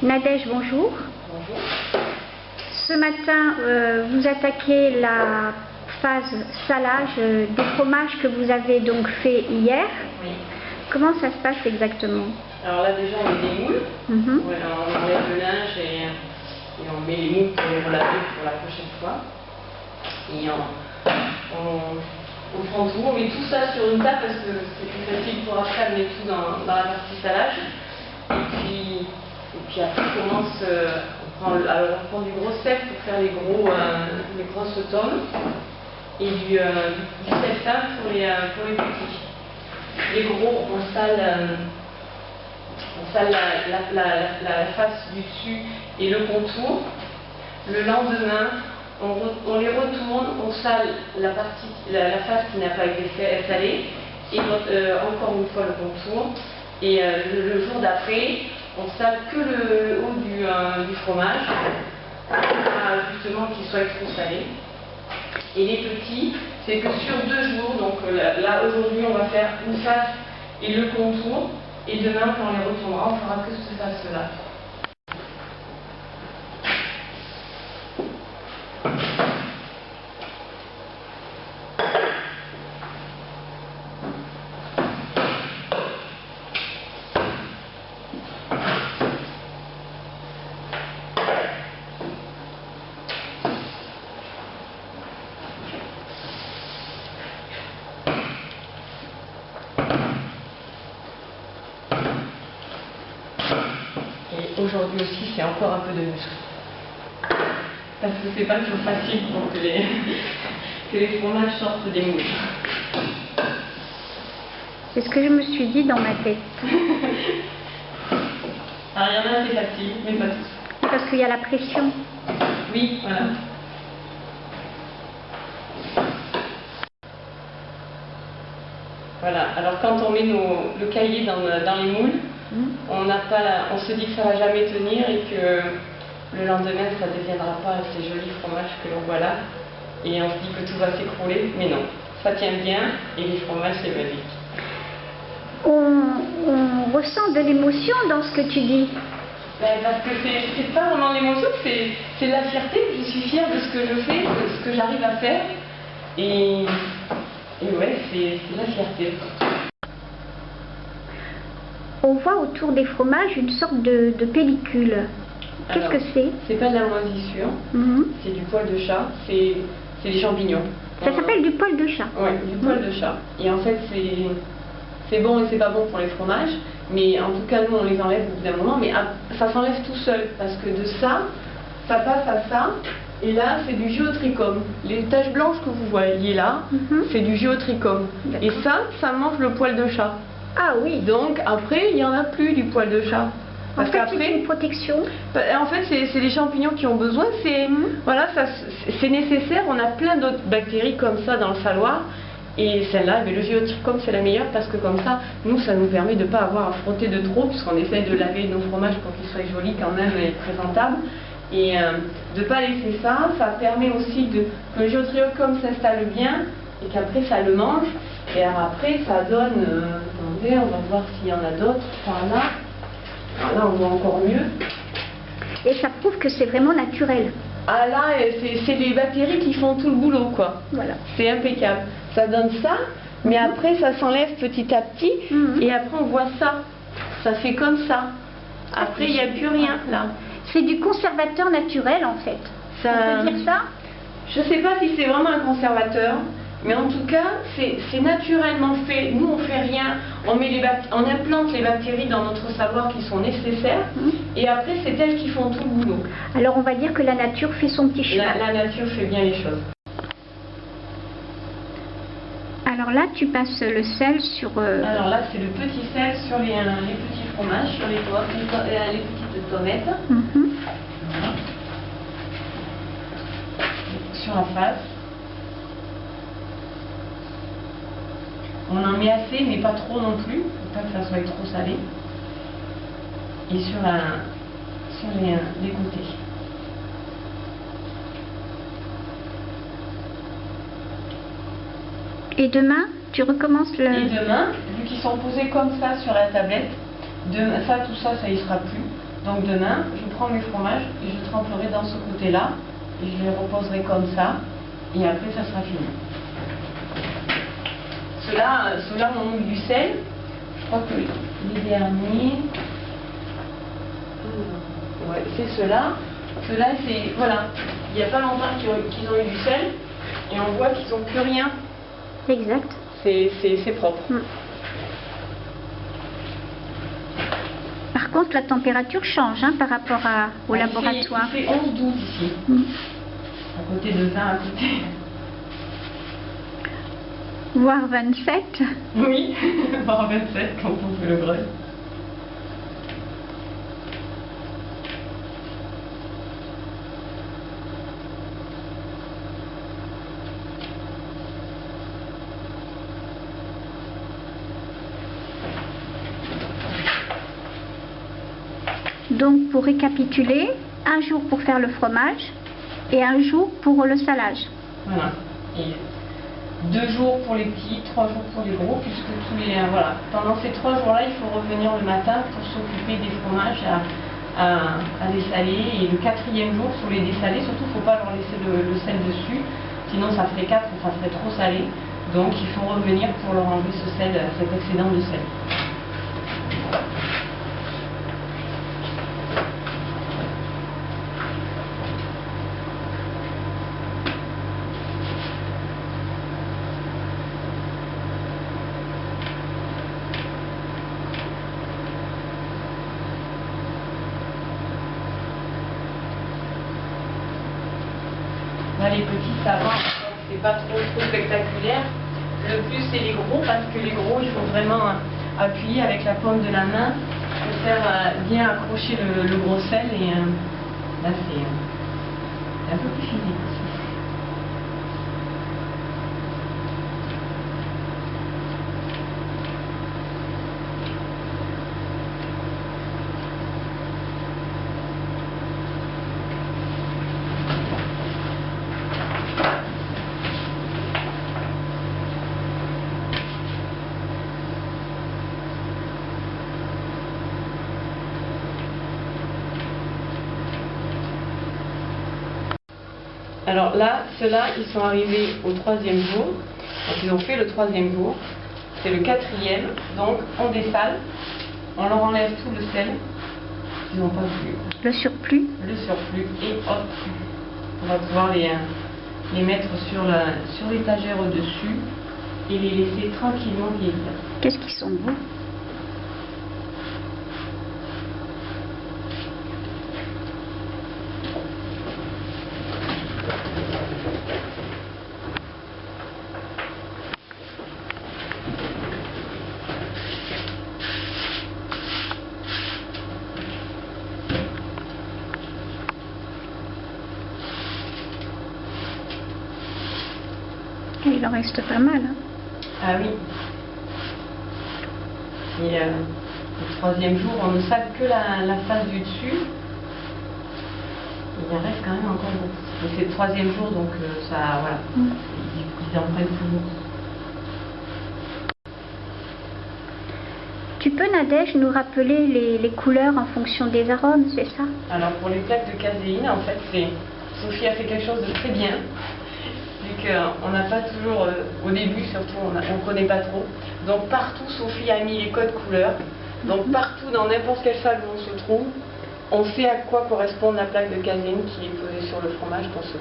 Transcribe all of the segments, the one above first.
Nadège, bonjour. Bonjour. Ce matin, vous attaquez la phase salage des fromages que vous avez donc fait hier. Oui. Comment ça se passe exactement? Alors là déjà on met des moules. Voilà, on enlève le linge et on met les moules pour les relaver pour la prochaine fois. Et on prend tout, on met tout ça sur une table parce que c'est plus facile pour après amener tout dans la partie salage. Et puis après on commence, on prend du gros sel pour faire les grosses tomes et du sel fin pour les petits. Les gros, on sale la face du dessus et le contour. Le lendemain, on les retourne, on sale la face qui n'a pas été salée et encore une fois le contour. Et le jour d'après, on sale que le haut du fromage, justement qu'il soit trop salé. Et les petits, c'est que sur 2 jours, donc là aujourd'hui on va faire une face et le contour, et demain quand on les retournera, on fera que cette face-là. Aujourd'hui aussi, c'est encore un peu de muscle. Parce que c'est pas toujours facile pour que les fromages sortent des moules. C'est ce que je me suis dit dans ma tête. Alors il y en a c'est facile, mais pas tous. Parce qu'il y a la pression. Oui, voilà. Voilà, alors quand on met le cahier dans les moules, on se dit que ça ne va jamais tenir et que le lendemain ça ne deviendra pas ces jolis fromages que l'on voit là. Et on se dit que tout va s'écrouler, mais non, ça tient bien et les fromages c'est magique. On ressent de l'émotion dans ce que tu dis. Parce que c'est pas vraiment l'émotion, c'est la fierté. Je suis fière de ce que je fais, de ce que j'arrive à faire. Et ouais, c'est la fierté. On voit autour des fromages une sorte de pellicule. Qu'est-ce que c'est? C'est pas de la moisissure, c'est du poil de chat, c'est des champignons. Ça s'appelle du poil de chat? Oui, du poil de chat. Et en fait, c'est bon et c'est pas bon pour les fromages, mais en tout cas, nous, on les enlève au bout d'un moment, mais ça s'enlève tout seul, parce que de ça passe à ça, et là, c'est du géotrichum. Les taches blanches que vous voyez là, c'est du géotrichum. Et ça mange le poil de chat. Ah oui. Donc après, il n'y en a plus du poil de chat. Parce qu'après, c'est une protection. En fait, c'est les champignons qui ont besoin. Voilà, c'est nécessaire. On a plein d'autres bactéries comme ça dans le saloir. Et celle-là, le géotrichum, c'est la meilleure parce que comme ça, nous, ça nous permet de ne pas avoir à frotter de trop, puisqu'on essaye de laver nos fromages pour qu'ils soient jolis quand même et présentables. Et de ne pas laisser ça, ça permet aussi que le géotrichum s'installe bien et qu'après ça le mange. Et alors après, ça donne, attendez, on va voir s'il y en a d'autres par là. Alors là, on voit encore mieux. Et ça prouve que c'est vraiment naturel. Ah là, c'est les bactéries qui font tout le boulot, quoi. Voilà. C'est impeccable. Ça donne ça, mais après, ça s'enlève petit à petit. Et après, on voit ça. Ça fait comme ça. Après, il n'y a plus rien, là. C'est du conservateur naturel, en fait. On peut dire ça? Je ne sais pas si c'est vraiment un conservateur. Mais en tout cas, c'est naturellement fait. Nous, on ne fait rien. On implante les bactéries dans notre savoir qui sont nécessaires. Et après, c'est elles qui font tout le boulot. Alors, on va dire que la nature fait son petit chemin. La nature fait bien les choses. Alors là, tu passes le sel sur... Alors là, c'est le petit sel sur les petits fromages, sur les petites tomates. Voilà. Sur la face. On en met assez, mais pas trop non plus, pour pas que ça soit trop salé. Et sur les côtés. Et demain, tu recommences le... Et demain, vu qu'ils sont posés comme ça sur la tablette, ça, tout ça, ça y sera plus. Donc demain, je prends mes fromages et je tremperai dans ce côté-là et je les reposerai comme ça et après ça sera fini. Ceux-là ont mis du sel. Je crois que les derniers, ouais, c'est ceux-là. Ceux-là, c'est, voilà, il n'y a pas longtemps qu'ils ont eu du sel et on voit qu'ils n'ont plus rien. Exact. C'est propre. Par contre, la température change hein, par rapport au laboratoire. Il fait 11-12 ici. À côté de 20 à côté. Voire 27. Oui, voire 27 quand on fait le grêle. Donc, pour récapituler, un jour pour faire le fromage et un jour pour le salage. Voilà. Et 2 jours pour les petits, 3 jours pour les gros, puisque voilà. Pendant ces 3 jours-là, il faut revenir le matin pour s'occuper des fromages à dessaler. Et le 4e jour, il faut les dessaler. Surtout, il ne faut pas leur laisser le sel dessus, sinon ça ferait 4 et ça serait trop salé. Donc, il faut revenir pour leur enlever ce sel, cet excédent de sel. Là, les petits, ça va, c'est pas trop spectaculaire. Le plus, c'est les gros, parce que les gros, il faut vraiment appuyer avec la paume de la main pour faire bien accrocher le gros sel. Et là, c'est un peu plus physique aussi. Alors là, ceux-là, ils sont arrivés au 3e jour. Donc ils ont fait le 3e jour. C'est le 4e. Donc on dessale. On leur enlève tout le sel. Ils n'ont pas vu. Le surplus. Le surplus. Et hop, on va pouvoir les mettre sur l'étagère au-dessus et les laisser tranquillement vieillir. Qu'est-ce qu'ils sont beaux. Il en reste pas mal. Hein. Ah oui. Et le 3e jour, on ne sale que la face du dessus. Il en reste quand même encore beaucoup. C'est le 3e jour, donc ça, voilà. Ils en prennent toujours. Tu peux, Nadège, nous rappeler les couleurs en fonction des arômes, c'est ça? Alors pour les plaques de caséine, en fait, Sophie a fait quelque chose de très bien. Vu qu'on n'a pas toujours, au début surtout, on ne connaît pas trop. Donc partout, Sophie a mis les codes couleurs. Donc partout, dans n'importe quelle salle où on se trouve, on sait à quoi correspond la plaque de caséine qui est posée sur le fromage qu'on s'occupe.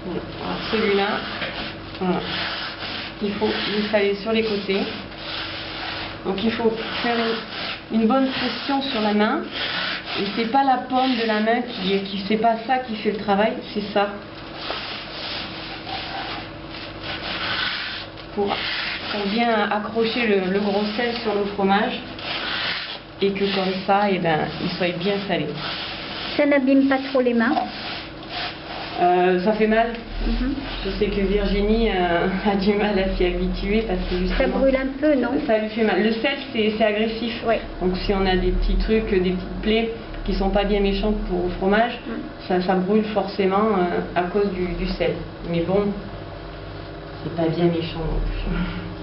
Alors celui-là, voilà. Il faut l'installer sur les côtés. Donc il faut faire une bonne pression sur la main. Et c'est pas la paume de la main c'est pas ça qui fait le travail, c'est ça. Pour bien accrocher le gros sel sur le fromage et que comme ça, il soit bien salé. Ça n'abîme pas trop les mains? Ça fait mal. Mhm. Je sais que Virginie a du mal à s'y habituer parce que Ça justement, brûle un peu, non? ça lui fait mal. Le sel, c'est agressif. Oui. Donc si on a des petits trucs, des petites plaies qui sont pas bien méchantes pour au fromage, ça brûle forcément à cause du sel. Mais bon, c'est pas bien méchant non plus.